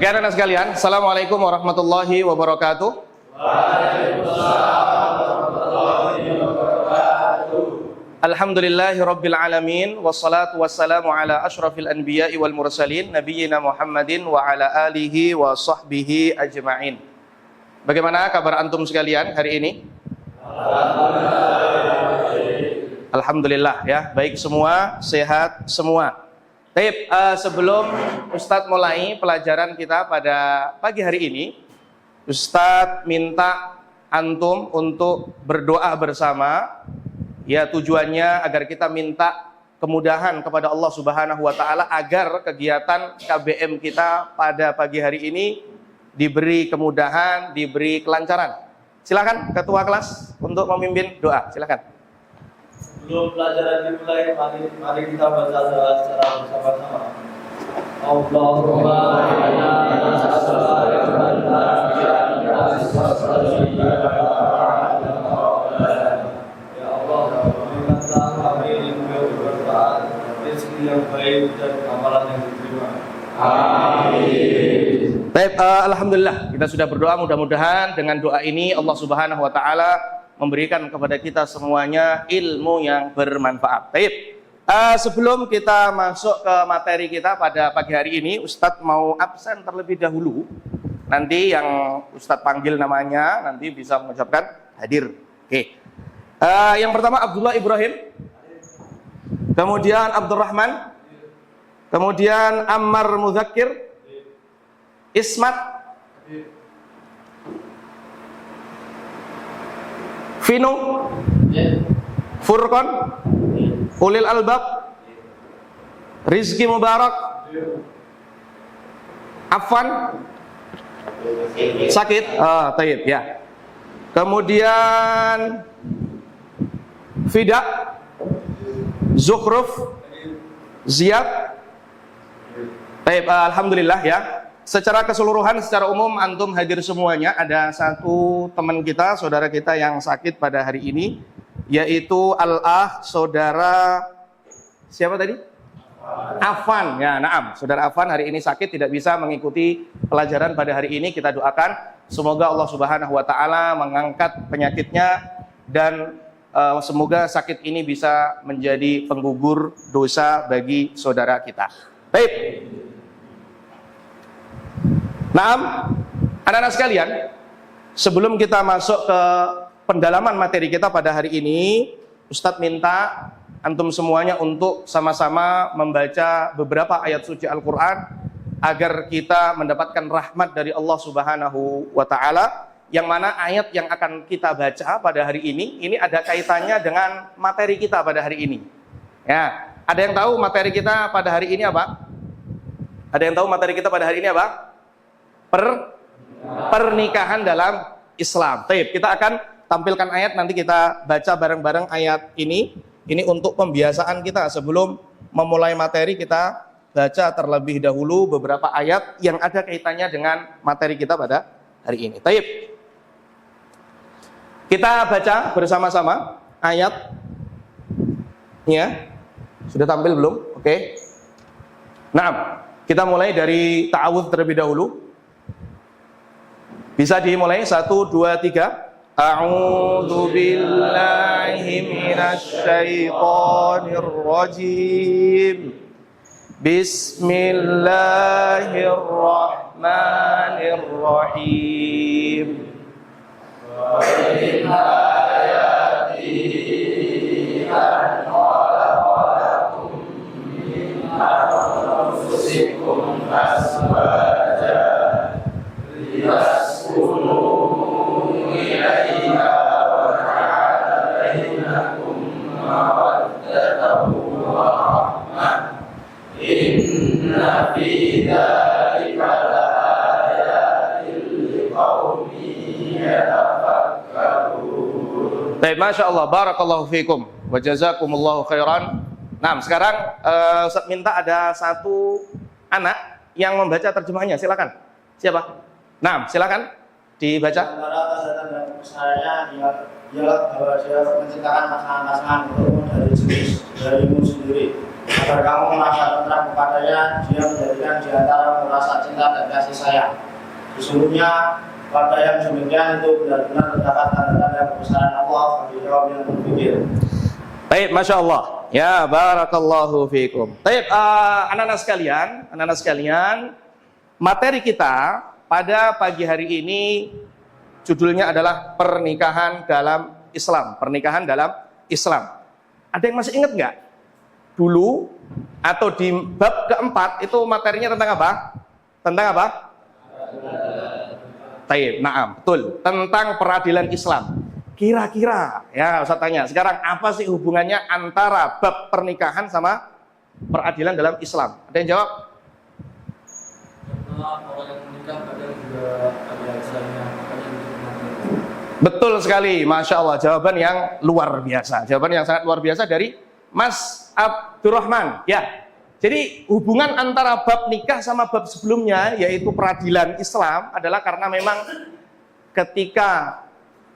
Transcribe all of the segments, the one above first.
Oke, anak-anak sekalian, Assalamualaikum warahmatullahi wabarakatuh. Waalaikumsalam warahmatullahi wabarakatuh. Alhamdulillahi rabbil alamin, wassalatu wassalamu ala ashrafil anbiya'i wal mursalin, nabiyyina Muhammadin wa ala alihi wa sahbihi ajma'in. Bagaimana kabar antum sekalian hari ini? Alhamdulillah ya, baik semua, sehat semua. Baik, sebelum Ustadz mulai pelajaran kita pada pagi hari ini, Ustadz minta antum untuk berdoa bersama. Ya, tujuannya agar kita minta kemudahan kepada Allah Subhanahu wa taala agar kegiatan KBM kita pada pagi hari ini diberi kemudahan, diberi kelancaran. Silakan ketua kelas untuk memimpin doa. Silakan. Sebelum pelajaran dimulai, mari kita baca doa secara bersama-sama. Allahumma inna nas'aluka ya Allah, berikanlah kami ilmu yang bermanfaat, rezeki yang baik dan amalan yang diterima. Amin. Baik, alhamdulillah kita sudah berdoa, mudah-mudahan dengan doa ini Allah Subhanahu wa taala memberikan kepada kita semuanya ilmu yang bermanfaat. Baik, sebelum kita masuk ke materi kita pada pagi hari ini, Ustadz mau absen terlebih dahulu. Nanti yang Ustadz panggil namanya nanti bisa mengucapkan hadir. Oke. Yang pertama Abdullah Ibrahim, kemudian Abdurrahman, kemudian Ammar Mudzakkir, Ismat, Vino, Furqan, Ulil Albab, Rizki Mubarak, Affan, sakit, taib ya. Kemudian Fida, Zukhruf, Ziyad. Taib, alhamdulillah ya. Secara keseluruhan, secara umum antum hadir semuanya. Ada satu teman kita, saudara kita yang sakit pada hari ini, yaitu saudara siapa tadi? Affan. Ya, naam. Saudara Affan hari ini sakit, tidak bisa mengikuti pelajaran pada hari ini. Kita doakan semoga Allah Subhanahu wa taala mengangkat penyakitnya dan semoga sakit ini bisa menjadi penggugur dosa bagi saudara kita. Baik. Naam, anak-anak sekalian, sebelum kita masuk ke pendalaman materi kita pada hari ini, Ustadz minta antum semuanya untuk sama-sama membaca beberapa ayat suci Al-Quran agar kita mendapatkan rahmat dari Allah Subhanahu wa taala. Yang mana ayat yang akan kita baca pada hari ini ada kaitannya dengan materi kita pada hari ini. Ya, ada yang tahu materi kita pada hari ini apa? Ada yang tahu materi kita pada hari ini apa? Pernikahan dalam Islam. Baik, kita akan tampilkan ayat, nanti kita baca bareng-bareng ayat ini. Ini untuk pembiasaan kita sebelum memulai materi, kita baca terlebih dahulu beberapa ayat yang ada kaitannya dengan materi kita pada hari ini. Baik. Kita baca bersama-sama ayat. Ya. Sudah tampil belum? Oke. Nah, kita mulai dari ta'awudz terlebih dahulu. Bisa dimulai 1, 2, 3. A'udzu billahi minasy syaithanir rajim. Bismillahirrahmanirrahim. Wa min ayatihi an khalaqakum min anfusikum azwajan inna fi dzalika laayatin liqaumin yatafakkarun. Baik, Masya Allah, barakallahu fikum wa jazakumullahu khairan. Nah, sekarang Ustaz minta ada satu anak yang membaca terjemahnya, silakan. Siapa? Nah, silakan dibaca. Antara kesehatan dan usahanya ialah bahwa dia menciptakan pasangan-pasangan untuk dari jenis darimu sendiri. agar kamu merasa tentram kepadanya, dia menjadikan di antara merasa cinta dan kasih sayang. Sesungguhnya pada yang demikian itu benar-benar terdapat tanda-tanda kebesaran Allah bagi kaum yang berpikir. Baik, Masya Allah. Ya, barakallahu fiikum. Baik, anak-anak sekalian, materi kita pada pagi hari ini judulnya adalah pernikahan dalam Islam. Pernikahan dalam Islam. Ada yang masih ingat nggak? Dulu atau di bab keempat itu materinya tentang apa? Tentang apa? Taib, naam, betul. Tentang peradilan Islam. Kira-kira, ya Ustaz tanya, sekarang apa sih hubungannya antara bab pernikahan sama peradilan dalam Islam? Ada yang jawab? Karena orang yang menikah kadang juga ada Islamnya, makanya Betul sekali, Masya Allah. Jawaban yang luar biasa. Jawaban yang sangat luar biasa dari Mas Abdurrahman. Ya, jadi hubungan antara bab nikah sama bab sebelumnya, yaitu peradilan Islam, adalah karena memang ketika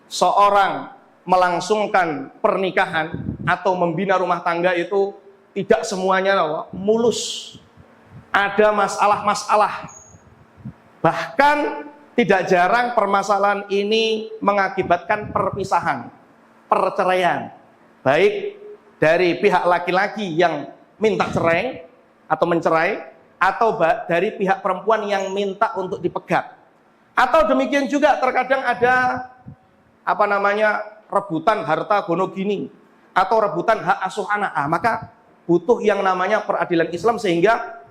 seorang melangsungkan pernikahan atau membina rumah tangga itu tidak semuanya mulus. Ada masalah-masalah. Bahkan tidak jarang permasalahan ini mengakibatkan perpisahan, perceraian. Baik dari pihak laki-laki yang minta cerai atau mencerai, atau dari pihak perempuan yang minta untuk dipegat. Atau demikian juga terkadang ada rebutan harta gono gini atau rebutan hak asuh anak. Maka butuh yang namanya peradilan Islam, sehingga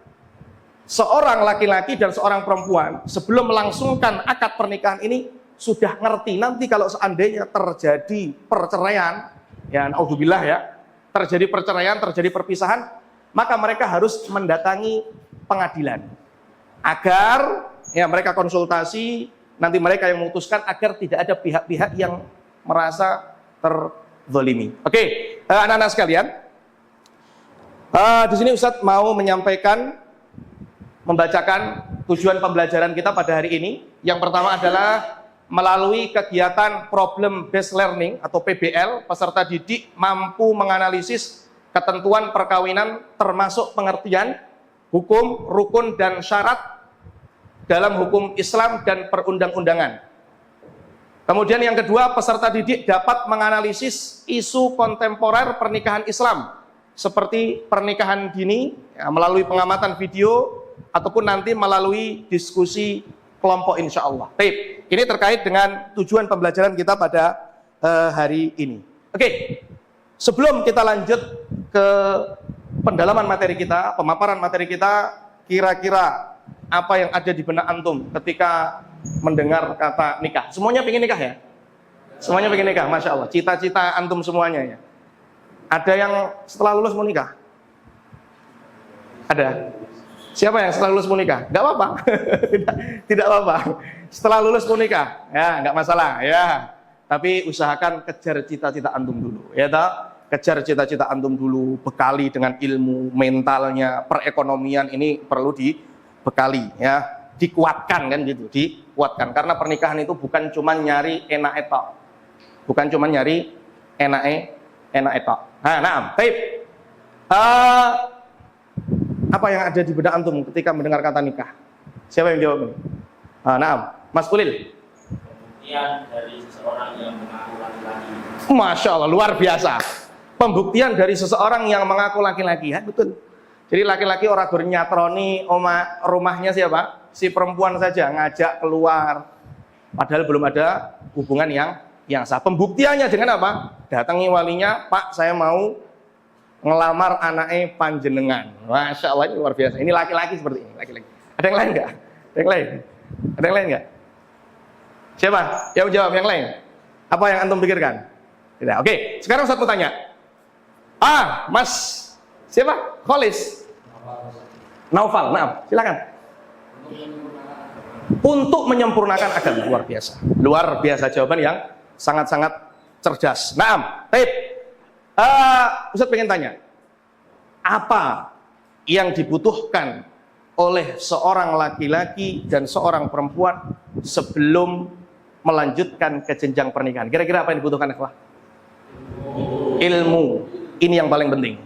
seorang laki-laki dan seorang perempuan sebelum melangsungkan akad pernikahan ini sudah ngerti nanti kalau seandainya terjadi perceraian, ya naudzubillah ya, terjadi perceraian, terjadi perpisahan, maka mereka harus mendatangi pengadilan agar ya mereka konsultasi, nanti mereka yang memutuskan agar tidak ada pihak-pihak yang merasa terzalimi. Oke, anak-anak sekalian, di sini Ustadz mau membacakan tujuan pembelajaran kita pada hari ini. Yang pertama adalah melalui kegiatan Problem Based Learning atau PBL, peserta didik mampu menganalisis ketentuan perkawinan termasuk pengertian hukum, rukun, dan syarat dalam hukum Islam dan perundang-undangan. Kemudian yang kedua, peserta didik dapat menganalisis isu kontemporer pernikahan Islam seperti pernikahan dini ya, melalui pengamatan video ataupun nanti melalui diskusi kelompok insya Allah. Baik, ini terkait dengan tujuan pembelajaran kita pada hari ini. Oke, sebelum kita lanjut ke pendalaman materi kita, pemaparan materi kita, kira-kira apa yang ada di benak antum ketika mendengar kata nikah? Semuanya pengen nikah ya? Semuanya pengen nikah, Masya Allah. Cita-cita antum semuanya ya. Ada yang setelah lulus mau nikah? Ada? Siapa yang setelah lulus mau nikah? Gak apa-apa. Tidak apa-apa. Setelah lulus mau nikah, ya nggak masalah ya. Tapi usahakan kejar cita-cita antum dulu, ya toh? Kejar cita-cita antum dulu, bekali dengan ilmu, mentalnya, perekonomian ini perlu dibekali, ya. Dikuatkan kan gitu, dikuatkan. Karena pernikahan itu bukan cuma nyari enak etok, bukan cuma nyari enak etok. Nah, baik. Apa yang ada di benak antum ketika mendengar kata nikah? Siapa yang jawab ini? Naam, Mas Ulil. Pembuktian dari seseorang yang mengaku laki-laki. Masya Allah, luar biasa. Pembuktian dari seseorang yang mengaku laki-laki, ya betul. Jadi laki-laki orang bernyatroni rumahnya siapa? Si perempuan saja ngajak keluar. Padahal belum ada hubungan yang sah. Pembuktiannya dengan apa? Datangi walinya, Pak, saya mau ngelamar anaknya panjenengan. Masya Allah, ini luar biasa. Ini laki-laki seperti ini, laki-laki. Ada yang lain nggak? Ada yang lain? Ada yang lain nggak? Siapa? Yang jawab yang lain? Apa yang antum pikirkan? Tidak. Oke, sekarang saya mau tanya. Mas siapa? Kholis. Naufal. Nah, silakan. Untuk menyempurnakan agama, luar biasa. Luar biasa, jawaban yang sangat-sangat cerdas. Naam. Baik. Ustaz pengen tanya, apa yang dibutuhkan oleh seorang laki-laki dan seorang perempuan sebelum melanjutkan ke jenjang pernikahan? Kira-kira apa yang dibutuhkan, ikhwah? Ilmu. Ini yang paling penting.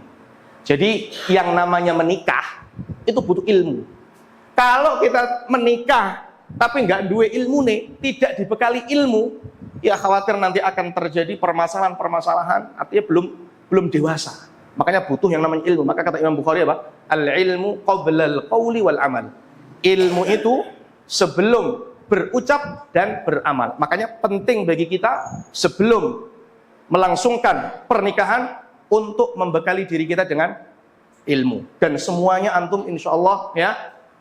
Jadi yang namanya menikah itu butuh ilmu. Kalau kita menikah tapi nggak dua ilmu nih, tidak dibekali ilmu, ya khawatir nanti akan terjadi permasalahan-permasalahan, artinya belum dewasa. Makanya butuh yang namanya ilmu. Maka kata Imam Bukhari apa? Al-ilmu qablal qawli wal amal. Ilmu itu sebelum berucap dan beramal. Makanya penting bagi kita sebelum melangsungkan pernikahan untuk membekali diri kita dengan ilmu. Dan semuanya antum insya Allah ya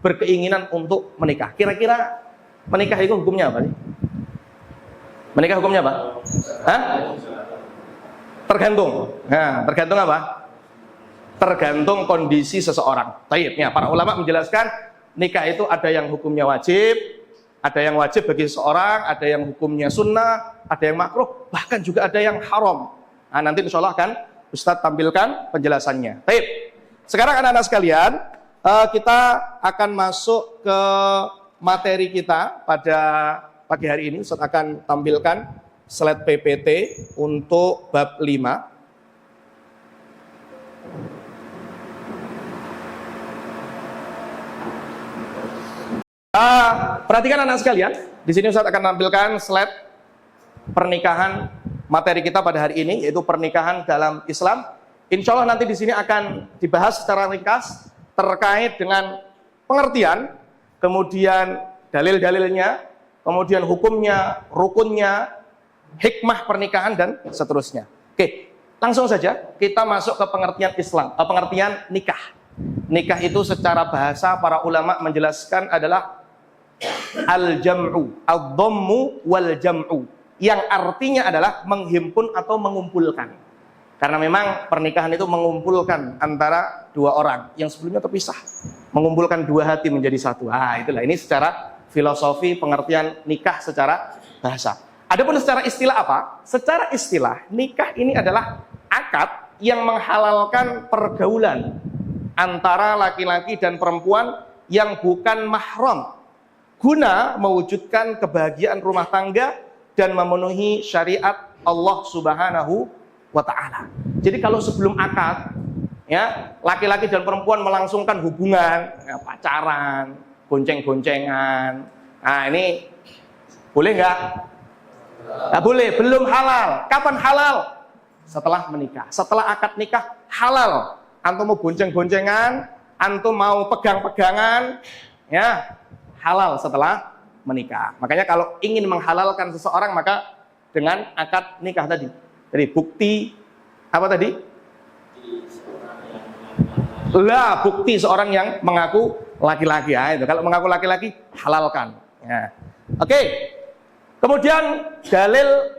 berkeinginan untuk menikah. Kira-kira menikah itu hukumnya apa sih? Menikah hukumnya apa? Hah? Tergantung. Nah, tergantung apa? Tergantung kondisi seseorang. Baik, ya, para ulama menjelaskan nikah itu ada yang hukumnya wajib, ada yang wajib bagi seseorang, ada yang hukumnya sunnah, ada yang makruh, bahkan juga ada yang haram. Nah, nanti insya Allah akan Ustadz tampilkan penjelasannya. Baik, sekarang anak-anak sekalian, kita akan masuk ke materi kita pada pagi hari ini. Ustadz akan tampilkan slide PPT untuk bab 5. Perhatikan anak sekalian, di sini Ustadz akan tampilkan slide pernikahan materi kita pada hari ini, yaitu pernikahan dalam Islam. Insya Allah nanti di sini akan dibahas secara ringkas terkait dengan pengertian, kemudian dalil-dalilnya, kemudian hukumnya, rukunnya, hikmah pernikahan dan seterusnya. Oke, langsung saja kita masuk ke pengertian Islam, pengertian nikah. Nikah itu secara bahasa para ulama menjelaskan adalah al-jam'u, ad-dhammu wal jam'u, yang artinya adalah menghimpun atau mengumpulkan. Karena memang pernikahan itu mengumpulkan antara dua orang yang sebelumnya terpisah, mengumpulkan dua hati menjadi satu. Itulah ini secara filosofi pengertian nikah secara bahasa. Adapun secara istilah apa? Secara istilah nikah ini adalah akad yang menghalalkan pergaulan antara laki-laki dan perempuan yang bukan mahram, guna mewujudkan kebahagiaan rumah tangga dan memenuhi syariat Allah Subhanahu wa ta'ala. Jadi kalau sebelum akad, ya, laki-laki dan perempuan melangsungkan hubungan, ya, pacaran, gonceng-goncengan. Nah, ini boleh nggak? Nggak boleh, belum halal. Kapan halal? Setelah menikah. Setelah akad nikah halal. Antum mau gonceng-goncengan, antum mau pegang-pegangan, ya, halal setelah menikah. Makanya kalau ingin menghalalkan seseorang maka dengan akad nikah tadi. Jadi bukti apa tadi? Lah, bukti seorang yang mengaku laki-laki. Ya, itu. Kalau mengaku laki-laki halalkan. Ya. Oke. Kemudian dalil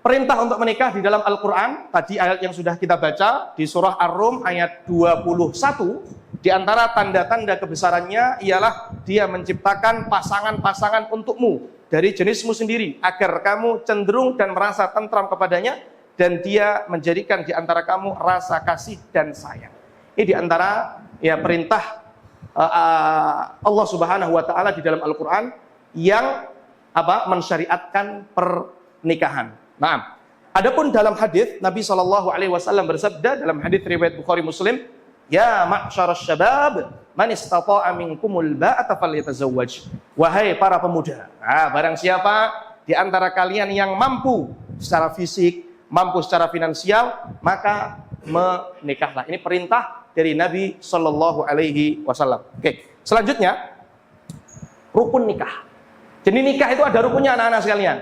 perintah untuk menikah di dalam Al-Quran. Tadi ayat yang sudah kita baca di surah Ar-Rum ayat 21. Di antara tanda-tanda kebesarannya ialah dia menciptakan pasangan-pasangan untukmu dari jenismu sendiri agar kamu cenderung dan merasa tentram kepadanya, dan dia menjadikan di antara kamu rasa kasih dan sayang. Ini di antara ya perintah Allah Subhanahu wa taala di dalam Al-Qur'an yang mensyariatkan pernikahan. Nah, adapun dalam hadis Nabi SAW bersabda dalam hadis riwayat Bukhari Muslim, ya ma'syarasy syabab man istata'a minkumul ba'ata falyatazawwaj. Wahai para pemuda, barang siapa di antara kalian yang mampu secara fisik, mampu secara finansial, maka menikahlah. Ini perintah dari Nabi SAW. Oke, selanjutnya rukun nikah. Jadi nikah itu ada rukunnya anak-anak sekalian.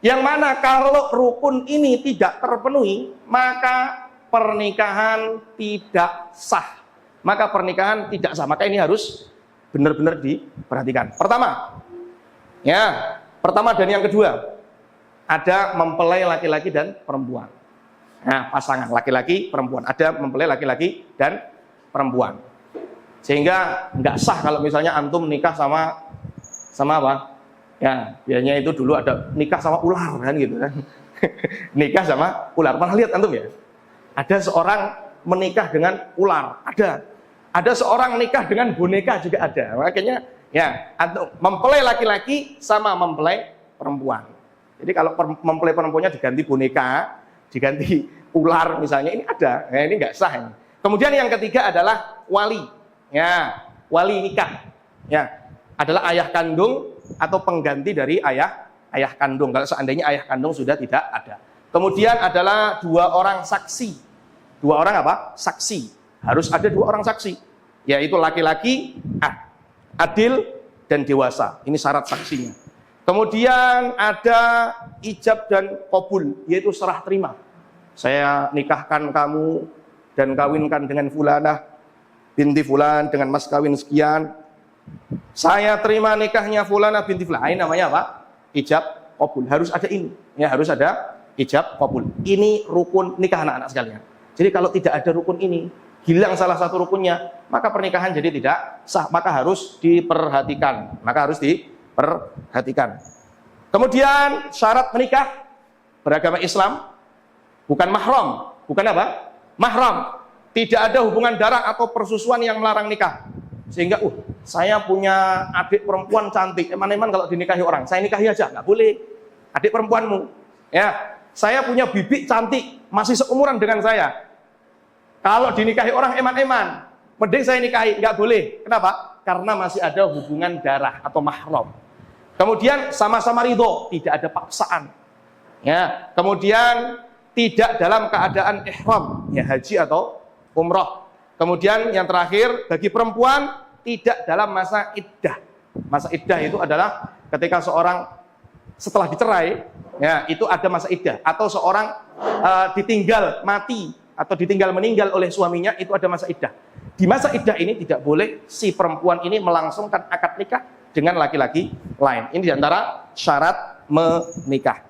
Yang mana kalau rukun ini tidak terpenuhi, maka pernikahan tidak sah. Maka pernikahan tidak sah. Maka ini harus benar-benar diperhatikan. Pertama dan yang kedua, ada mempelai laki-laki dan perempuan. Nah, pasangan laki-laki perempuan, ada mempelai laki-laki dan perempuan. Sehingga nggak sah kalau misalnya antum nikah sama apa? Ya, biasanya itu dulu ada nikah sama ular kan gitu kan. Nikah sama ular. Pernah lihat antum ya? Ada seorang menikah dengan ular, ada seorang nikah dengan boneka juga ada. Makanya ya, mempelai laki-laki sama mempelai perempuan. Jadi kalau mempelai perempuannya diganti boneka, diganti ular misalnya, ini ada. Nah, ini nggak sah ini. Kemudian yang ketiga adalah wali. Ya, wali nikah. Ya, adalah ayah kandung atau pengganti dari ayah kandung. Kalau seandainya ayah kandung sudah tidak ada. Kemudian adalah 2 orang saksi. 2 orang apa? Saksi. Harus ada 2 orang saksi. Yaitu laki-laki, adil, dan dewasa. Ini syarat saksinya. Kemudian ada ijab dan qabul, yaitu serah terima. Saya nikahkan kamu dan kawinkan dengan fulanah binti fulan dengan mas kawin sekian. Saya terima nikahnya fulanah binti fulan. Ini namanya apa? Ijab qabul. Harus ada ini. Ya, harus ada ijab qabul. Ini rukun nikah anak-anak sekalian. Jadi kalau tidak ada rukun ini, hilang salah satu rukunnya, maka pernikahan jadi tidak sah. Maka harus diperhatikan. Kemudian syarat menikah beragama Islam bukan mahram. Bukan apa? Mahram. Tidak ada hubungan darah atau persusuan yang melarang nikah. Sehingga, saya punya adik perempuan cantik. Eman-eman kalau dinikahi orang, saya nikahi aja. Nggak boleh. Adik perempuanmu. Ya, saya punya bibik cantik, masih seumuran dengan saya. Kalau dinikahi orang eman-eman, mending saya nikahi. Nggak boleh. Kenapa? Karena masih ada hubungan darah atau mahram. Kemudian sama-sama ridho, tidak ada paksaan. Ya, kemudian tidak dalam keadaan ihram, ya haji atau umrah. Kemudian yang terakhir bagi perempuan tidak dalam masa iddah. Masa iddah itu adalah ketika seorang setelah dicerai, ya itu ada masa iddah. Atau seorang ditinggal mati atau ditinggal meninggal oleh suaminya, itu ada masa iddah. Di masa iddah ini tidak boleh si perempuan ini melangsungkan akad nikah dengan laki-laki lain. Ini diantara syarat menikah.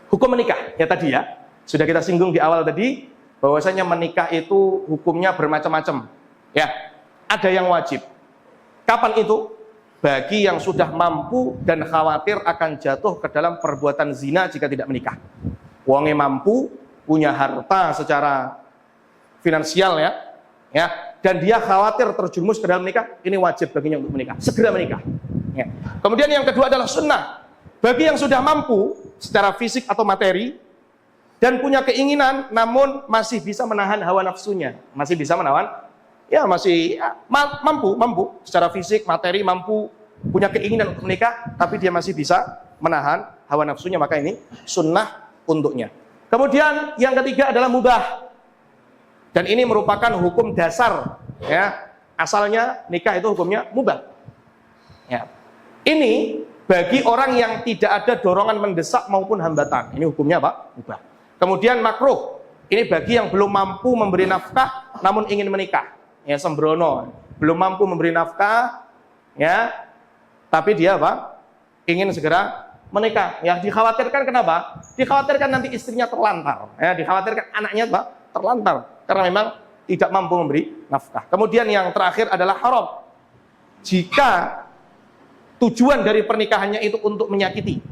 Hukum menikah, ya tadi ya, sudah kita singgung di awal tadi, bahwasanya menikah itu hukumnya bermacam-macam. Ya, ada yang wajib. Kapan itu? Bagi yang sudah mampu dan khawatir akan jatuh ke dalam perbuatan zina jika tidak menikah. Wonge mampu, punya harta secara finansial ya, dan dia khawatir terjerumus ke dalam nikah, ini wajib baginya untuk menikah, segera menikah. Ya. Kemudian yang kedua adalah sunnah. Bagi yang sudah mampu secara fisik atau materi dan punya keinginan namun masih bisa menahan hawa nafsunya, masih bisa menahan, ya masih mampu secara fisik, materi, mampu, punya keinginan untuk menikah, tapi dia masih bisa menahan hawa nafsunya, maka ini sunnah untuknya. Kemudian yang ketiga adalah mubah, dan ini merupakan hukum dasar, ya asalnya nikah itu hukumnya mubah. Ya. Ini bagi orang yang tidak ada dorongan mendesak maupun hambatan. Ini hukumnya apa? Mubah. Kemudian makruh. Ini bagi yang belum mampu memberi nafkah namun ingin menikah. Ya sembrono. Belum mampu memberi nafkah, ya. Tapi dia apa? Ingin segera menikah. Ya dikhawatirkan kenapa? Dikhawatirkan nanti istrinya terlantar. Ya dikhawatirkan anaknya apa? Terlantar karena memang tidak mampu memberi nafkah. Kemudian yang terakhir adalah haram. Jika tujuan dari pernikahannya itu untuk menyakiti,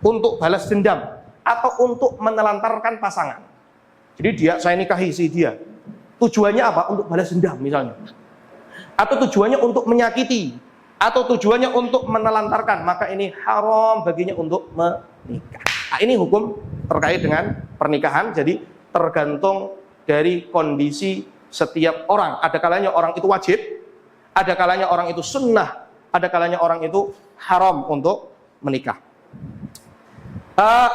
untuk balas dendam, atau untuk menelantarkan pasangan. Jadi saya nikahi si dia. Tujuannya apa? Untuk balas dendam misalnya. Atau tujuannya untuk menyakiti, atau tujuannya untuk menelantarkan, maka ini haram baginya untuk menikah. Nah, ini hukum terkait dengan pernikahan. Jadi tergantung dari kondisi setiap orang. Ada kalanya orang itu wajib, ada kalanya orang itu sunnah, ada kalanya orang itu haram untuk menikah.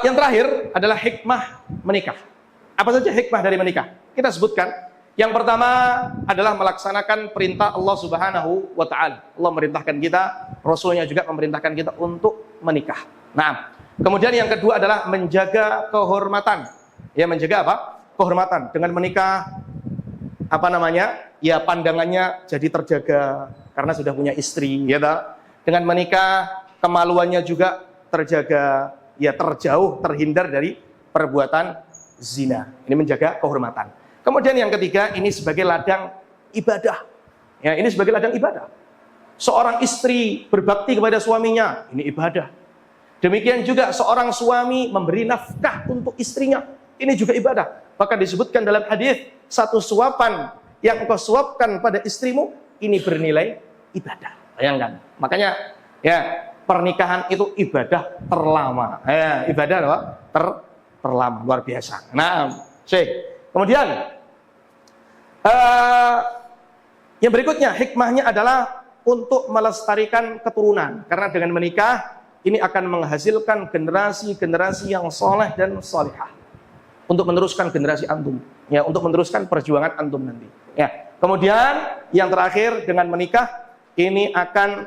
Yang terakhir adalah hikmah menikah. Apa saja hikmah dari menikah? Kita sebutkan. Yang pertama adalah melaksanakan perintah Allah Subhanahu wa Ta'ala. Allah memerintahkan kita, Rasulnya juga memerintahkan kita untuk menikah. Nah, kemudian yang kedua adalah menjaga kehormatan. Ya, menjaga apa? Kehormatan. Dengan menikah, ya pandangannya jadi terjaga karena sudah punya istri, ya tak? Dengan menikah kemaluannya juga terjaga, ya terjauh, terhindar dari perbuatan zina. Ini menjaga kehormatan. Kemudian yang ketiga, ini sebagai ladang ibadah. Ya, ini sebagai ladang ibadah. Seorang istri berbakti kepada suaminya, ini ibadah. Demikian juga seorang suami memberi nafkah untuk istrinya, ini juga ibadah. Bahkan disebutkan dalam hadis, satu suapan yang engkau suapkan pada istrimu, ini bernilai ibadah. Bayangkan. Makanya ya pernikahan itu ibadah terlama. Ya, ibadah apa? Terlama, luar biasa. Nah, kemudian Yang berikutnya, hikmahnya adalah untuk melestarikan keturunan. Karena dengan menikah, ini akan menghasilkan generasi-generasi yang soleh dan solihah. Untuk meneruskan generasi antum. Ya, untuk meneruskan perjuangan antum nanti. Ya. Kemudian, yang terakhir, dengan menikah, ini akan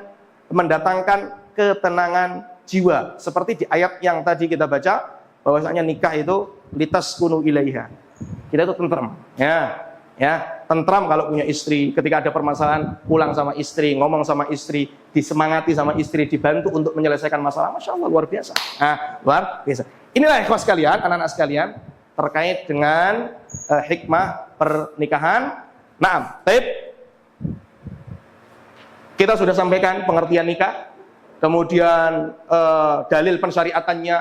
mendatangkan ketenangan jiwa. Seperti di ayat yang tadi kita baca, bahwasanya nikah itu litas kunu ilaiha. Kita itu tentram. Ya, tentram kalau punya istri, ketika ada permasalahan pulang sama istri, ngomong sama istri, disemangati sama istri, dibantu untuk menyelesaikan masalah. Masya Allah, luar biasa. Nah, luar biasa. Inilah ikhwas sekalian, anak-anak sekalian, terkait dengan hikmah pernikahan. Nah, kita sudah sampaikan pengertian nikah, kemudian dalil pensyariatannya,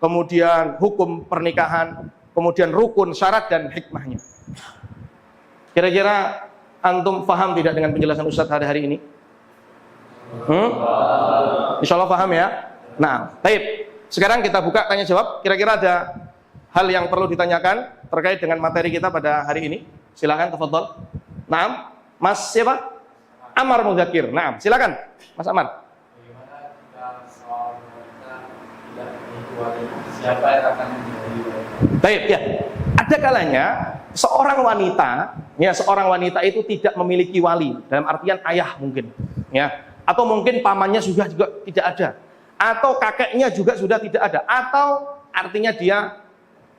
kemudian hukum pernikahan, kemudian rukun, syarat, dan hikmahnya. Kira-kira antum paham tidak dengan penjelasan Ustadz hari ini? Insya Allah paham ya. Nah, baik. Sekarang kita buka tanya jawab. Kira-kira ada hal yang perlu ditanyakan terkait dengan materi kita pada hari ini? Silakan, tafadhol. Naam, Mas siapa? Amar Muzakir. Naam, silakan, Mas Amar. Bagaimana jika seorang wanita tidak memiliki wali? Siapa yang akan menjadi wali? Baik, ya. Ada kalanya seorang wanita itu tidak memiliki wali, dalam artian ayah mungkin, ya, atau mungkin pamannya juga tidak ada, atau kakeknya juga sudah tidak ada, atau artinya dia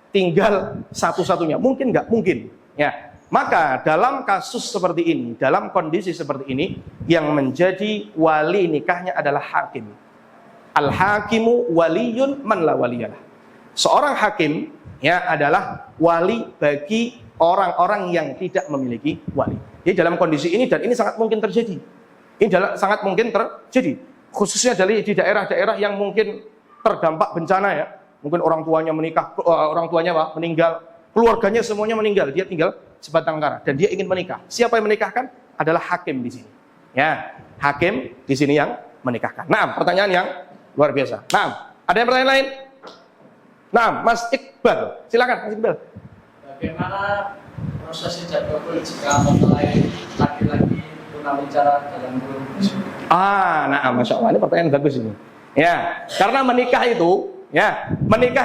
tinggal satu-satunya, mungkin nggak mungkin, ya. Maka dalam kasus seperti ini, dalam kondisi seperti ini, yang menjadi wali nikahnya adalah hakim. Al-hakimu waliyun man la waliyalah. Seorang hakim ya adalah wali bagi orang-orang yang tidak memiliki wali. Jadi dalam kondisi ini, dan ini sangat mungkin terjadi. Ini sangat mungkin terjadi, khususnya di daerah-daerah yang mungkin terdampak bencana ya. Mungkin orang tuanya meninggal, keluarganya semuanya meninggal, dia tinggal sebatang kara dan dia ingin menikah. Siapa yang menikahkan? Adalah hakim di sini. Ya, hakim di sini yang menikahkan. Nah, pertanyaan yang luar biasa. Nah, ada yang pertanyaan lain? Nah, Mas Iqbal, silakan Mas Iqbal. Bagaimana proses ijab kabul jika mempelai laki-laki tunawicara dalam bulan puasa? Nah, Masya Allah, ini pertanyaan bagus ini. Ya, karena menikah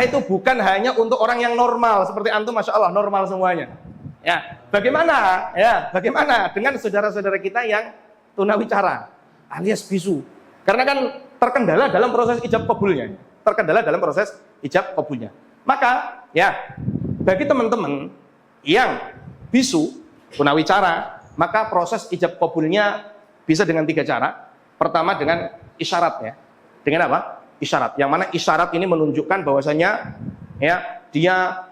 itu bukan hanya untuk orang yang normal seperti antum, Masya Allah, normal semuanya. Ya, bagaimana dengan saudara-saudara kita yang tunawicara alias bisu? Karena kan terkendala dalam proses ijab kabulnya. Maka ya, bagi teman-teman yang bisu tunawicara, maka proses ijab kabulnya bisa dengan 3 cara. Pertama dengan isyarat ya. Dengan apa? Isyarat. Yang mana isyarat ini menunjukkan bahwasanya ya dia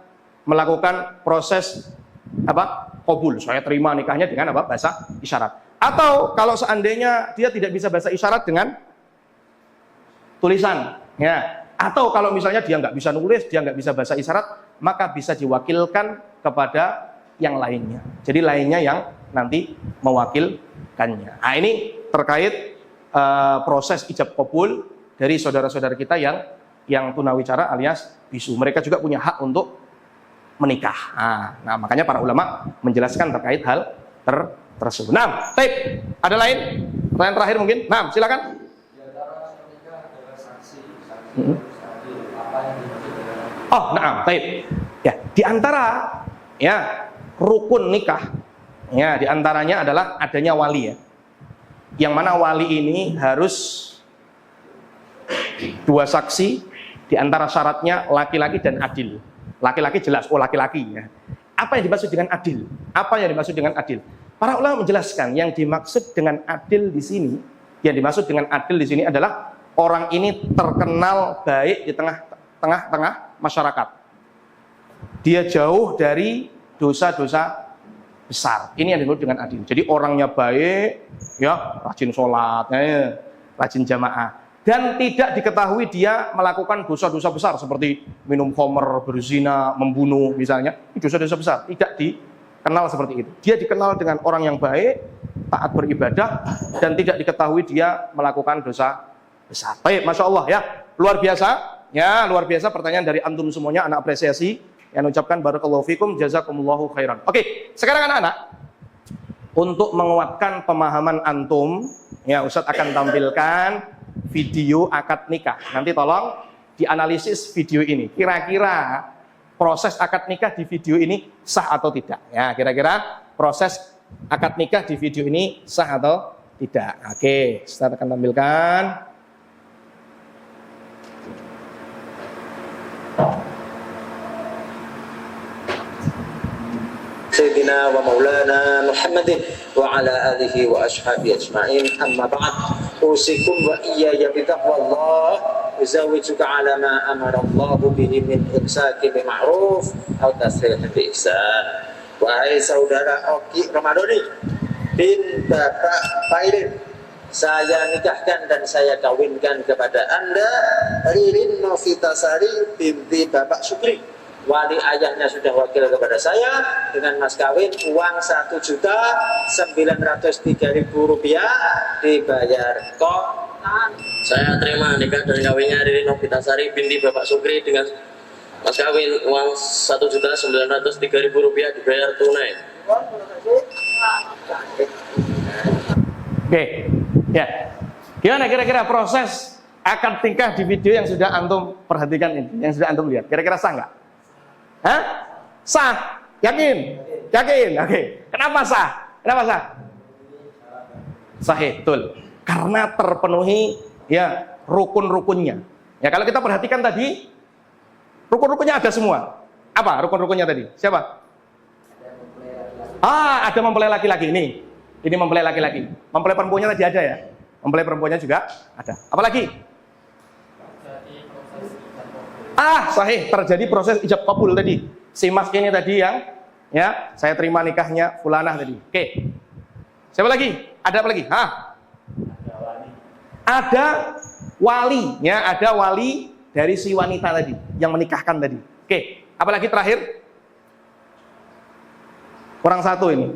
melakukan proses apa? Kabul. Saya terima nikahnya dengan apa? Bahasa isyarat. Atau kalau seandainya dia tidak bisa bahasa isyarat dengan tulisan ya. Atau kalau misalnya dia nggak bisa nulis, dia nggak bisa bahasa isyarat, maka bisa diwakilkan kepada yang lainnya. Jadi lainnya yang nanti mewakilkannya. Nah, ini terkait proses ijab kabul dari saudara-saudara kita yang tunawicara alias bisu. Mereka juga punya hak untuk menikah. Nah, makanya para ulama menjelaskan terkait hal tersebut. Nah, baik. Ada lain? Pertanyaan terakhir mungkin? Nah, silakan. Di antara menikah adalah saksi. Baik. Ya, di antara ya rukun nikah, ya di antaranya adalah adanya wali ya. Yang mana wali ini harus 2 saksi, di antara syaratnya laki-laki dan adil. Laki-laki jelas, laki-laki ya. Apa yang dimaksud dengan adil? Para ulama menjelaskan yang dimaksud dengan adil di sini, adalah orang ini terkenal baik di tengah-tengah masyarakat. Dia jauh dari dosa-dosa besar. Ini yang disebut dengan adil. Jadi orangnya baik, ya, rajin sholat, rajin jamaah, dan tidak diketahui dia melakukan dosa-dosa besar seperti minum khamr, berzina, membunuh misalnya. Ini dosa-dosa besar. Tidak dikenal seperti itu. Dia dikenal dengan orang yang baik, taat beribadah, dan tidak diketahui dia melakukan dosa besar. Baik, Masya Allah ya, luar biasa pertanyaan dari antum semuanya, anak apresiasi, yang ucapkan barakallahu fikum, jazakumullahu khairan. Oke, sekarang anak-anak, untuk menguatkan pemahaman antum, ya Ustadz akan tampilkan video akad nikah. Nanti tolong dianalisis video ini. Kira-kira proses akad nikah di video ini sah atau tidak? Ya, kira-kira proses akad nikah di video ini sah atau tidak? Oke, Ustadz akan tampilkan. سيدنا ومولانا محمد وعلى آله وأصحابه أجمعين أما بعد أوصيكم وإياي بتقوى الله أزوجك على ما أمر الله به من إمساك بمعروف أو تسريح بإحسان. Wahai saudara Oki Ramadhani bin Bapak Pairin, saya nikahkan dan saya kawinkan kepada Anda Ririn Novitasari binti Bapak Sukri. Wali ayahnya sudah wakil kepada saya dengan mas kawin uang Rp1.903.000 dibayar kontan. Saya terima nikah dan kawinnya Ririn Novitasari binti Bapak Sukri dengan mas kawin uang Rp1.903.000 dibayar tunai. Oke, ya. Gimana kira-kira proses akad nikah di video yang sudah antum perhatikan ini, yang sudah antum lihat? Kira-kira sah nggak? Hah? Sah? Yakin? Yakin? Oke. Kenapa sah? Kenapa sah? Sahih, betul. Karena terpenuhi ya rukun-rukunnya. Ya kalau kita perhatikan tadi rukun-rukunnya ada semua. Apa rukun-rukunnya tadi? Siapa? Ada mempelai laki-laki ini. Ini mempelai laki-laki. Mempelai perempuannya tadi ada ya. Mempelai perempuannya juga ada. Apalagi? Sahih, terjadi proses ijab kabul tadi. Si mas ini tadi yang ya, saya terima nikahnya fulanah tadi. Oke. Siapa lagi? Ada apa lagi? Ada wali, ya, ada wali dari si wanita tadi yang menikahkan tadi. Oke. Apalagi terakhir? Kurang satu ini.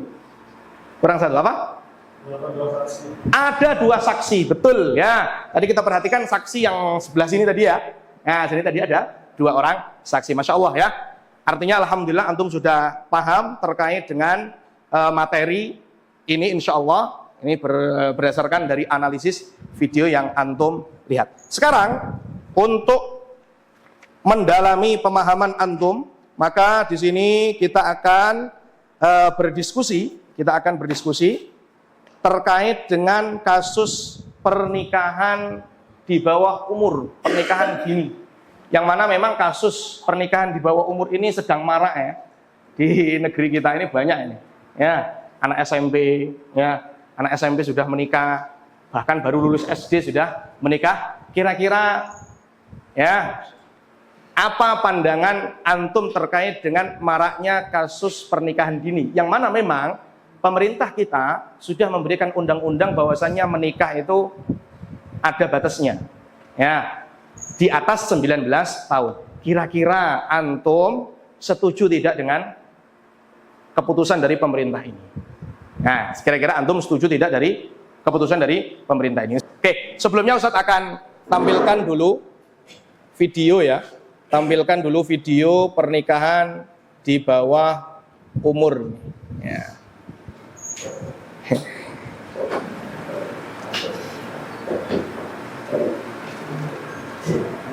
Kurang satu apa? Ada 2 saksi, betul ya. Tadi kita perhatikan saksi yang sebelah sini tadi ya. Nah, sini tadi ada 2 orang saksi, masya Allah ya. Artinya alhamdulillah antum sudah paham terkait dengan materi ini, insya Allah ini berdasarkan dari analisis video yang antum lihat. Sekarang untuk mendalami pemahaman antum, maka di sini kita akan berdiskusi terkait dengan kasus pernikahan di bawah umur, pernikahan dini. Yang mana memang kasus pernikahan di bawah umur ini sedang marak ya. Di negeri kita ini banyak ini. Ya, anak SMP, ya, anak SMP sudah menikah, bahkan baru lulus SD sudah menikah. Kira-kira ya, apa pandangan antum terkait dengan maraknya kasus pernikahan dini? Yang mana memang pemerintah kita sudah memberikan undang-undang bahwasannya menikah itu ada batasnya, ya, di atas 19 tahun. Kira-kira antum setuju tidak dengan keputusan dari pemerintah ini? Nah, kira-kira antum setuju tidak dari keputusan dari pemerintah ini? Oke, sebelumnya Ustadz akan tampilkan dulu video ya, tampilkan dulu video pernikahan di bawah umur. Ya.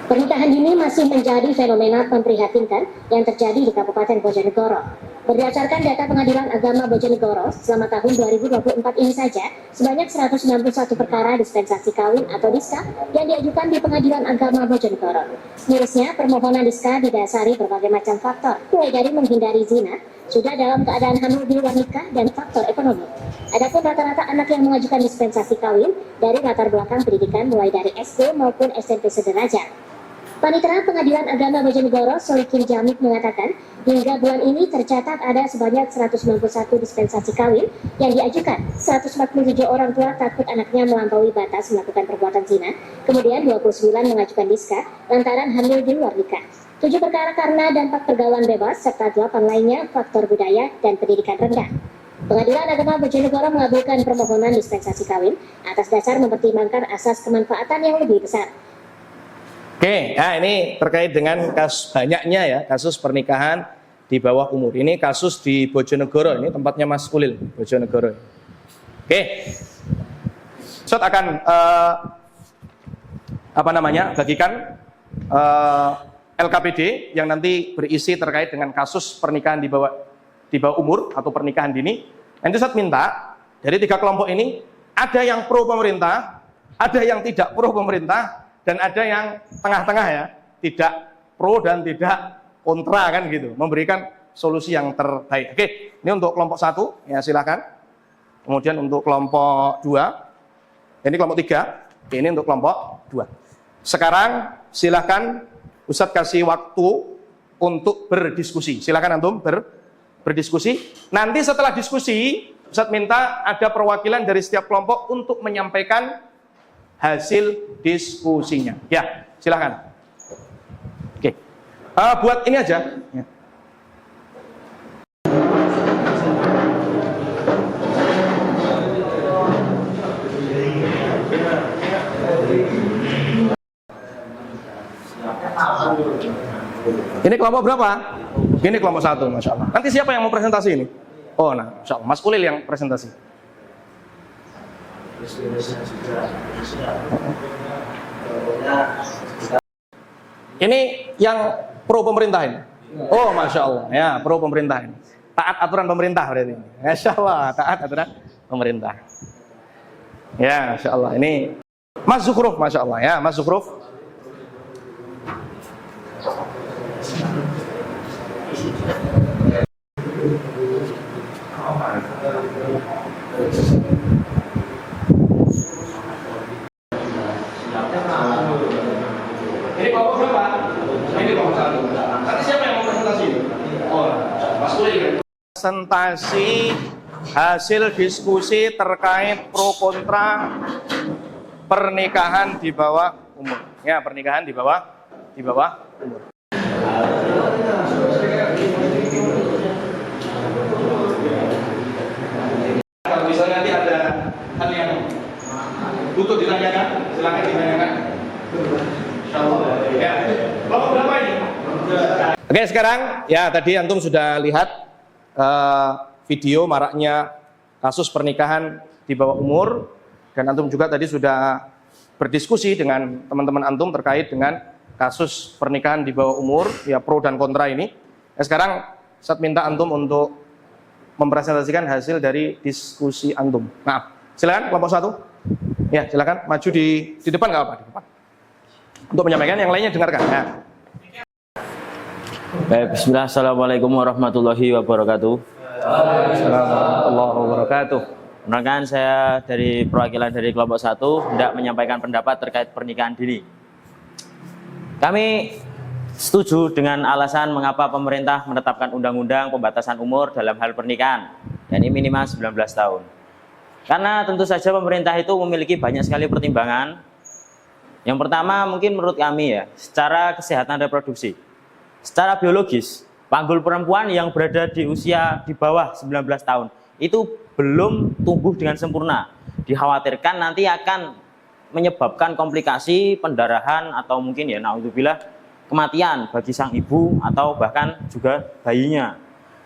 Pernikahan dini masih menjadi fenomena memprihatinkan yang terjadi di Kabupaten Bojonegoro. Berdasarkan data Pengadilan Agama Bojonegoro, selama tahun 2024 ini saja, sebanyak 191 perkara dispensasi kawin atau diska yang diajukan di Pengadilan Agama Bojonegoro. Mirisnya, permohonan diska didasari berbagai macam faktor, mulai dari menghindari zina, sudah dalam keadaan hamil di luar nikah, dan faktor ekonomi. Adapun rata-rata anak yang mengajukan dispensasi kawin dari latar belakang pendidikan mulai dari SD maupun SMP sederajat. Panitera Pengadilan Agama Bojonegoro, Solikin Jamik mengatakan, hingga bulan ini tercatat ada sebanyak 191 dispensasi kawin yang diajukan. 147 orang tua takut anaknya melampaui batas melakukan perbuatan zina, kemudian 29 mengajukan diska lantaran hamil di luar nikah. 7 perkara karena dampak pergaulan bebas, serta 8 lainnya faktor budaya dan pendidikan rendah. Pengadilan Agama Bojonegoro mengabulkan permohonan dispensasi kawin atas dasar mempertimbangkan asas kemanfaatan yang lebih besar. Oke, nah ini terkait dengan banyaknya ya kasus pernikahan di bawah umur. Ini kasus di Bojonegoro, ini tempatnya Mas Ulil, Bojonegoro. Oke. Ustaz akan bagikan LKPD yang nanti berisi terkait dengan kasus pernikahan di bawah umur atau pernikahan dini. Nanti Ustaz minta dari 3 kelompok ini ada yang pro pemerintah, ada yang tidak pro pemerintah, dan ada yang tengah-tengah ya, tidak pro dan tidak kontra kan gitu, memberikan solusi yang terbaik. Oke, ini untuk kelompok 1 ya silakan. Kemudian untuk kelompok 2, ini kelompok 3, ini untuk kelompok 2. Sekarang silakan Ustadz kasih waktu untuk berdiskusi. Silakan antum berdiskusi. Nanti setelah diskusi, Ustadz minta ada perwakilan dari setiap kelompok untuk menyampaikan hasil diskusinya. Ya, silakan. Oke. Buat ini aja. Ya. Ini kelompok berapa? Ini kelompok 1, Masya Allah. Nanti siapa yang mau presentasi ini? Oh, nah, Masya Allah. Mas Ulil yang presentasi. Ini yang pro pemerintah ini. Oh, Masya Allah. Ya, pro pemerintah ini. Taat aturan pemerintah berarti. Masya Allah, taat aturan pemerintah. Ya, Masya Allah. Ini Mas Zukhruf, Masya Allah. Ya, Mas Zukhruf. Ini kelompok berapa? Ini kelompok 1. Nanti siapa yang mau presentasi? Oh, Mas Ulil. Presentasi hasil diskusi terkait pro kontra pernikahan di bawah umur. Ya, pernikahan di bawah umur. Kalau misalnya nanti ada hal yang butuh ditanyakan, silakan ditanyakan. Ya. Kelompok berapa ini? Oke, sekarang ya tadi antum sudah lihat video maraknya kasus pernikahan di bawah umur, dan antum juga tadi sudah berdiskusi dengan teman-teman antum terkait dengan kasus pernikahan di bawah umur, ya pro dan kontra ini. Ya, sekarang saya minta antum untuk mempresentasikan hasil dari diskusi antum. Nah, silakan kelompok 1. Ya, silakan maju di depan, nggak apa-apa, di depan. Untuk menyampaikan, yang lainnya dengarkan. Ya. Baik, bismillah, assalamualaikum warahmatullahi wabarakatuh. Warahmatullahi wabarakatuh. Perkenalkan, saya dari perwakilan dari kelompok 1 hendak menyampaikan pendapat terkait pernikahan dini. Kami setuju dengan alasan mengapa pemerintah menetapkan undang-undang pembatasan umur dalam hal pernikahan, yakni minimal 19 tahun. Karena tentu saja pemerintah itu memiliki banyak sekali pertimbangan. Yang pertama mungkin menurut kami ya, secara kesehatan reproduksi. Secara biologis, panggul perempuan yang berada di usia di bawah 19 tahun itu belum tumbuh dengan sempurna. Dikhawatirkan nanti akan menyebabkan komplikasi pendarahan atau mungkin ya naudzubillah kematian bagi sang ibu atau bahkan juga bayinya.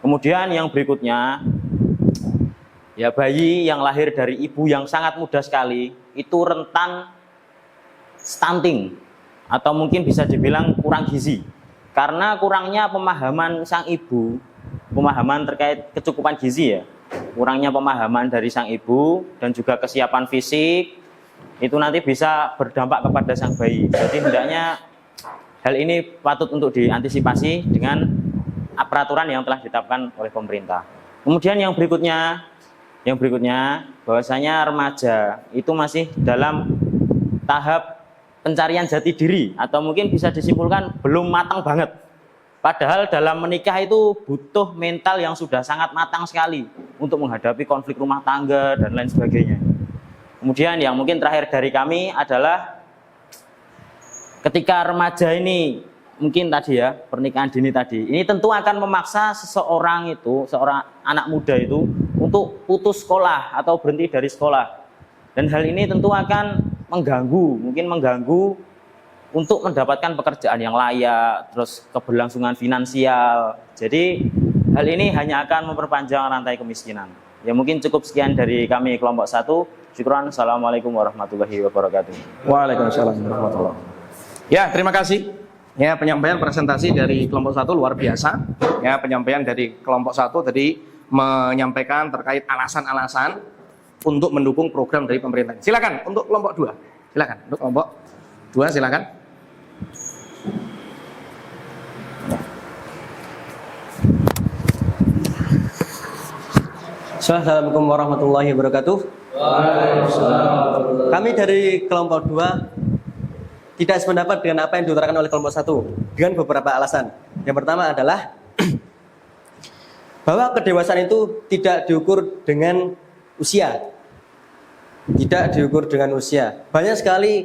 Kemudian yang berikutnya, ya bayi yang lahir dari ibu yang sangat muda sekali itu rentan stunting atau mungkin bisa dibilang kurang gizi. Karena kurangnya pemahaman sang ibu, pemahaman terkait kecukupan gizi ya, kurangnya pemahaman dari sang ibu dan juga kesiapan fisik, itu nanti bisa berdampak kepada sang bayi. Jadi hendaknya hal ini patut untuk diantisipasi dengan peraturan yang telah ditetapkan oleh pemerintah. Kemudian yang berikutnya bahwasanya remaja itu masih dalam tahap pencarian jati diri atau mungkin bisa disimpulkan belum matang banget. Padahal dalam menikah itu butuh mental yang sudah sangat matang sekali untuk menghadapi konflik rumah tangga dan lain sebagainya. Kemudian yang mungkin terakhir dari kami adalah ketika remaja ini mungkin tadi ya, pernikahan dini tadi, ini tentu akan memaksa seorang anak muda itu untuk putus sekolah atau berhenti dari sekolah. Dan hal ini tentu akan mengganggu untuk mendapatkan pekerjaan yang layak, terus keberlangsungan finansial. Jadi hal ini hanya akan memperpanjang rantai kemiskinan. Ya mungkin cukup sekian dari kami kelompok 1. Syukran. Assalamualaikum warahmatullahi wabarakatuh. Waalaikumsalam warahmatullahi wabarakatuh. Ya, terima kasih. Ya, penyampaian presentasi dari kelompok 1 luar biasa. Ya, penyampaian dari kelompok 1 tadi menyampaikan terkait alasan-alasan untuk mendukung program dari pemerintah. Silakan untuk kelompok 2. Silakan untuk kelompok 2, silakan. Assalamualaikum warahmatullahi wabarakatuh. Kami dari kelompok 2 tidak sependapat dengan apa yang diutarakan oleh kelompok 1 dengan beberapa alasan. Yang pertama adalah bahwa kedewasaan itu tidak diukur dengan usia. Tidak diukur dengan usia. Banyak sekali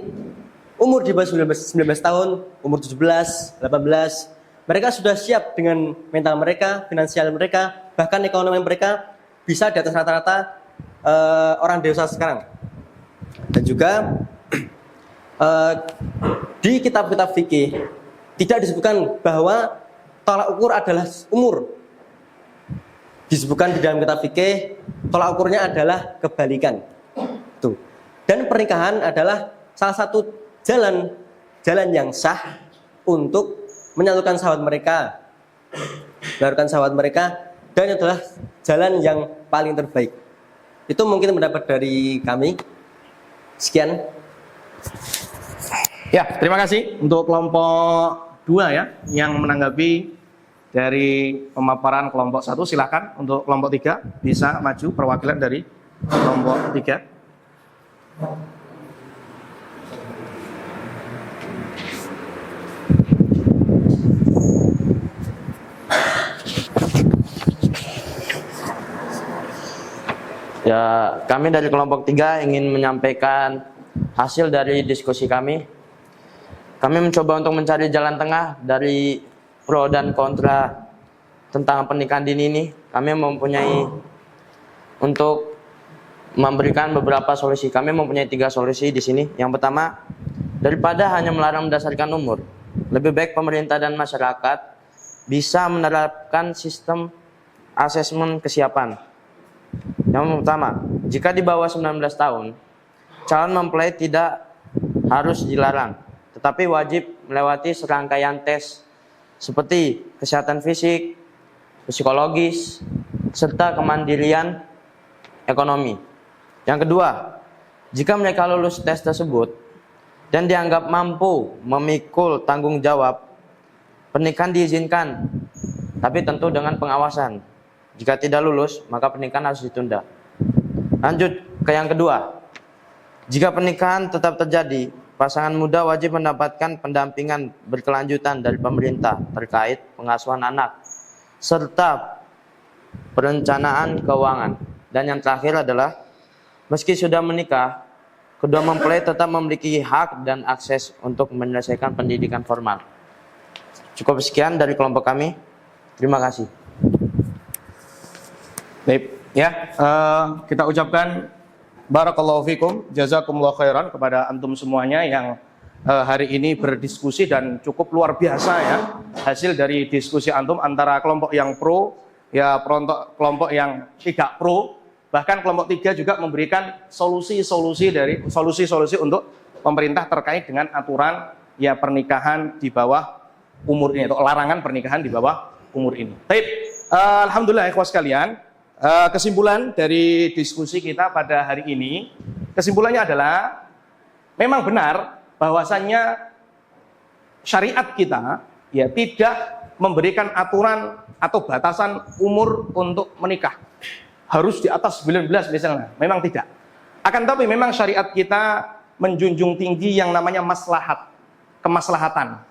umur di bawah 19 tahun, umur 17, 18, mereka sudah siap dengan mental mereka, finansial mereka, bahkan ekonomi mereka bisa di atas rata-rata orang dewasa sekarang. Dan juga di kitab-kitab fikih tidak disebutkan bahwa tolak ukur adalah umur. Disebutkan di dalam kitab fikih tolak ukurnya adalah kebalikan. Tuh. Dan pernikahan adalah salah satu jalan yang sah untuk menyatukan sahabat mereka, dan itu adalah jalan yang paling terbaik. Itu mungkin pendapat dari kami. Sekian. Ya, terima kasih untuk kelompok 2 ya yang menanggapi dari pemaparan kelompok 1. Silakan untuk kelompok 3 bisa maju perwakilan dari kelompok 3. Ya, kami dari kelompok 3 ingin menyampaikan hasil dari diskusi kami. Kami mencoba untuk mencari jalan tengah dari pro dan kontra tentang pernikahan dini ini. Kami mempunyai untuk memberikan beberapa solusi. Kami mempunyai 3 solusi di sini. Yang pertama, daripada hanya melarang berdasarkan umur, lebih baik pemerintah dan masyarakat bisa menerapkan sistem asesmen kesiapan. Yang pertama, jika di bawah 19 tahun, calon mempelai tidak harus dilarang, tetapi wajib melewati serangkaian tes seperti kesehatan fisik, psikologis, serta kemandirian ekonomi. Yang kedua, jika mereka lulus tes tersebut dan dianggap mampu memikul tanggung jawab, pernikahan diizinkan, tapi tentu dengan pengawasan. Jika tidak lulus, maka pernikahan harus ditunda. Lanjut ke yang kedua. Jika pernikahan tetap terjadi, pasangan muda wajib mendapatkan pendampingan berkelanjutan dari pemerintah terkait pengasuhan anak, serta perencanaan keuangan. Dan yang terakhir adalah, meski sudah menikah, kedua mempelai tetap memiliki hak dan akses untuk menyelesaikan pendidikan formal. Cukup sekian dari kelompok kami. Terima kasih. Baik, ya, kita ucapkan barakallahu fikum, jazakumullah khairan kepada antum semuanya yang hari ini berdiskusi dan cukup luar biasa ya hasil dari diskusi antum antara kelompok yang pro, ya kelompok yang tidak pro, bahkan kelompok 3 juga memberikan solusi-solusi untuk pemerintah terkait dengan aturan ya pernikahan di bawah umur ini atau larangan pernikahan di bawah umur ini. Baik, alhamdulillah ikhwas sekalian. Kesimpulan dari diskusi kita pada hari ini, kesimpulannya adalah memang benar bahwasannya syariat kita ya tidak memberikan aturan atau batasan umur untuk menikah harus di atas 19 misalnya, memang tidak. Akan tapi memang syariat kita menjunjung tinggi yang namanya kemaslahatan.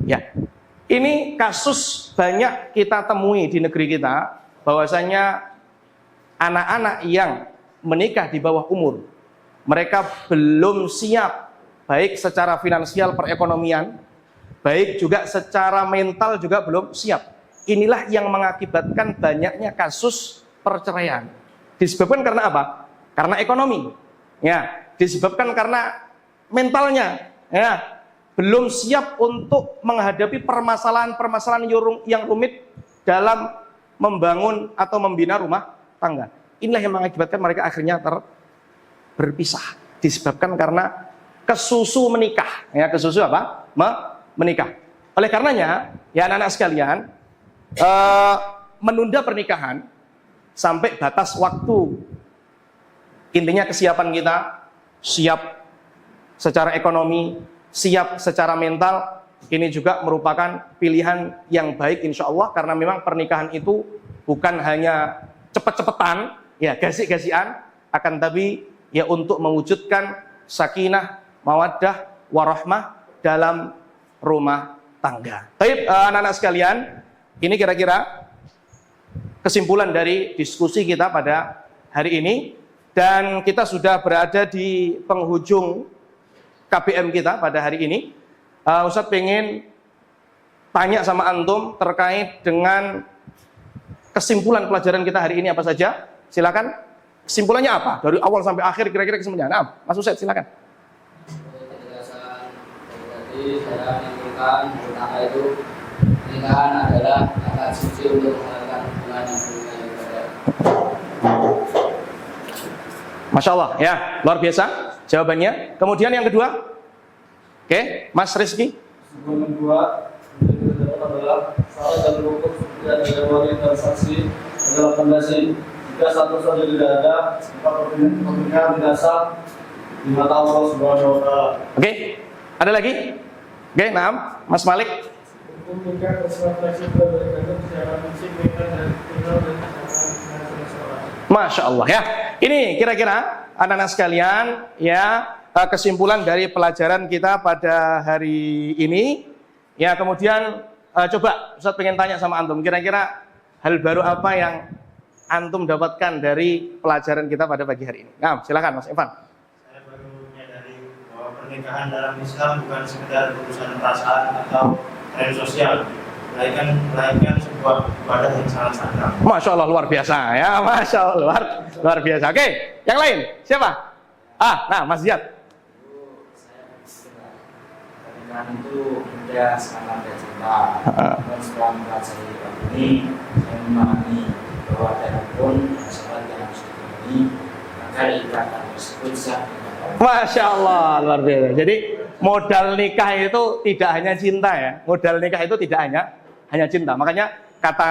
Ya. Ini kasus banyak kita temui di negeri kita, bahwasanya anak-anak yang menikah di bawah umur, mereka belum siap, baik secara finansial perekonomian, baik juga secara mental juga belum siap. Inilah yang mengakibatkan banyaknya kasus perceraian. Disebabkan karena apa? Karena ekonomi. Ya, disebabkan karena mentalnya. Ya, belum siap untuk menghadapi permasalahan-permasalahan yang rumit dalam membangun atau membina rumah tangga. Inilah yang mengakibatkan mereka akhirnya berpisah. Disebabkan karena kesusu menikah. Ya, kesusu apa? Menikah. Oleh karenanya, ya anak-anak sekalian, menunda pernikahan sampai batas waktu. Intinya kesiapan kita, siap secara ekonomi, siap secara mental, ini juga merupakan pilihan yang baik insya Allah, karena memang pernikahan itu bukan hanya cepet-cepetan, ya gasik-gasikan, akan tapi ya untuk mewujudkan sakinah, mawaddah, warahmah dalam rumah tangga. Baik, anak-anak sekalian, ini kira-kira kesimpulan dari diskusi kita pada hari ini, dan kita sudah berada di penghujung KBM kita pada hari ini. Ustadz pengen tanya sama antum terkait dengan kesimpulan pelajaran kita hari ini apa saja. Silakan, kesimpulannya apa? Dari awal sampai akhir kira-kira kesimpulannya. Nah, Mas Ustadz silakan. Tadi saya menyimpulkan tentang itu pernikahan adalah kata suci untuk mengadakan hubungan yang beriman ibadah. Masya Allah, ya luar biasa jawabannya. Kemudian yang kedua, oke, Mas Rizky. Yang kedua adalah salah dan rukun dan wali dan saksi adalah fondasi. Jika satu saja tidak ada, maka pernikahan tidak sah di mata Allah Subhanahu wa Ta'ala. Oke, ada lagi? Oke, nah, Mas Malik. Hukum nikah bersifat fleksibel bergantung secara fisik, mental dan Masya Allah ya. Ini kira-kira anak-anak sekalian ya kesimpulan dari pelajaran kita pada hari ini. Ya kemudian coba Ustaz pengen tanya sama antum, kira-kira hal baru apa yang antum dapatkan dari pelajaran kita pada pagi hari ini? Nah, silakan Mas Evan. Saya baru menyadari bahwa pernikahan dalam Islam bukan sekedar urusan perasaan atau tren sosial, melainkan sebuah ibadah yang sangat sakral. Masya Allah luar biasa ya, Masya Allah luar biasa. Oke, yang lain siapa? Nah Mas Ziyad. Pernikahan itu indah, sangat dan cinta. Dan setelah mempelajari bab ini, saya memahami bahwa ada pun masalah yang harus dipenuhi agar ikatan tersebut sah. Masya Allah luar biasa. Jadi modal nikah itu tidak hanya cinta ya. Modal nikah itu tidak hanya cinta. Makanya kata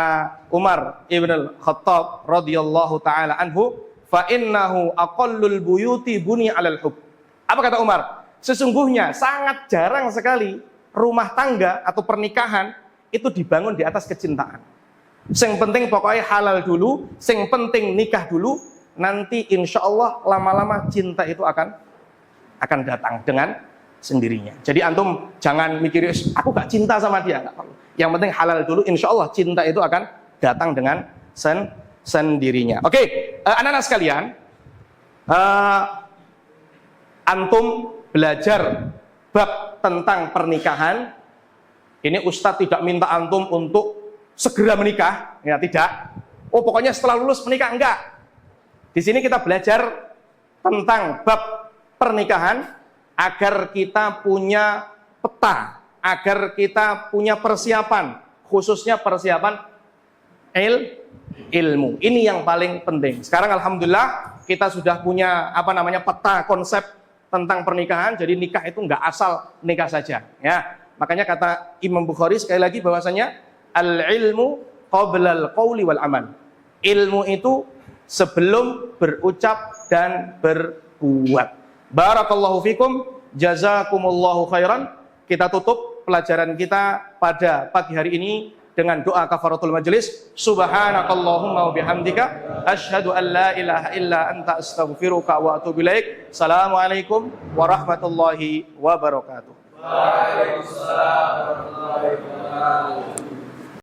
Umar ibn al-Khattab radhiyallahu taala anhu, fa innahu aqallul buyuti buni 'alal hub. Apa kata Umar? Sesungguhnya sangat jarang sekali rumah tangga atau pernikahan itu dibangun di atas kecintaan. Sing penting pokoknya halal dulu, sing penting nikah dulu, nanti insya Allah lama-lama cinta itu akan datang dengan sendirinya. Jadi antum jangan mikir aku gak cinta sama dia, gak perlu. Yang penting halal dulu, insya Allah cinta itu akan datang dengan sendirinya. Oke, anak-anak sekalian, antum belajar bab tentang pernikahan. Ini Ustadz tidak minta antum untuk segera menikah, ya tidak. Oh pokoknya setelah lulus menikah, enggak. Di sini kita belajar tentang bab pernikahan agar kita punya peta, agar kita punya persiapan, khususnya persiapan ilmu. Ini yang paling penting. Sekarang alhamdulillah kita sudah punya peta konsep tentang pernikahan. Jadi nikah itu enggak asal nikah saja, ya. Makanya kata Imam Bukhari sekali lagi bahwasanya al-ilmu qabla al-qawli wal amal. Ilmu itu sebelum berucap dan berbuat. Barakallahu fikum, jazakumullahu khairan. Kita tutup pelajaran kita pada pagi hari ini dengan doa kafaratul majelis. Subhanakallahumma wa bihamdika asyhadu an la ilaha illa anta astaghfiruka wa atubu ilaik. Assalamualaikum warahmatullahi wabarakatuh. Waalaikumsalam warahmatullahi wabarakatuh.